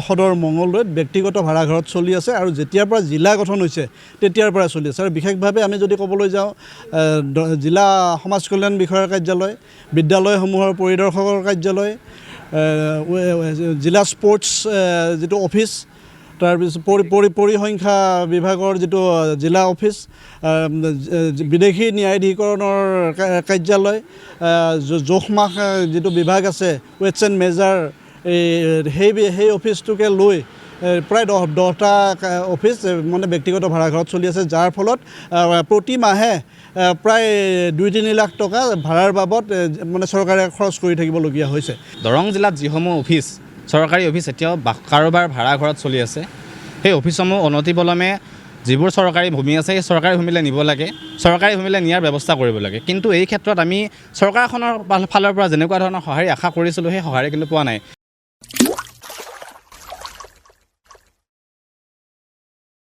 সদৰ মঙলদৈত ব্যক্তিগত ভাড়াঘৰত চলি আছে আৰু যেতিয়াৰ পৰা জিলা গঠন হৈছে তেতিয়াৰ পৰা চলি আছে আৰু বিশেষভাৱে আমি যদি ক'বলৈ যাওঁ জিলা সমাজ কল্যাণ বিষয়াৰ কাৰ্যালয়, বিদ্যালয়সমূহৰ পৰিদৰ্শকৰ কাৰ্যালয়, জিলা স্পৰ্টছ যিটো অফিচ, তাৰপিছত পৰিসংখ্যা বিভাগৰ যিটো জিলা অফিচ, বিদেশী ন্যায়াধীকৰণৰ কাৰ্যালয়, জোখমাখ যিটো বিভাগ আছে ৱেটছ এণ্ড মেজাৰ, সেই অফিচটোকে লৈ প্ৰায় 10টা অফিচ মানে ব্যক্তিগত ভাড়াঘৰত চলি আছে, যাৰ ফলত প্ৰতি মাহে প্ৰায় 2-3 লাখ টকা ভাড়াৰ বাবদ মানে চৰকাৰে খৰচ কৰি থাকিবলগীয়া হৈছে। দৰং জিলাত যিসমূহ অফিচ, চৰকাৰী অফিচ এতিয়াও কাৰোবাৰ ভাড়াঘৰত চলি আছে, সেই অফিচসমূহ অনতিপলমে যিবোৰ চৰকাৰী ভূমি আছে সেই চৰকাৰী ভূমিলৈ নিব লাগে, চৰকাৰী ভূমিলৈ নিয়াৰ ব্যৱস্থা কৰিব লাগে। কিন্তু এই ক্ষেত্ৰত আমি চৰকাৰখনৰ ফালৰ পৰা যেনেকুৱা ধৰণৰ সঁহাৰি আশা কৰিছিলোঁ সেই সঁহাৰি কিন্তু পোৱা নাই।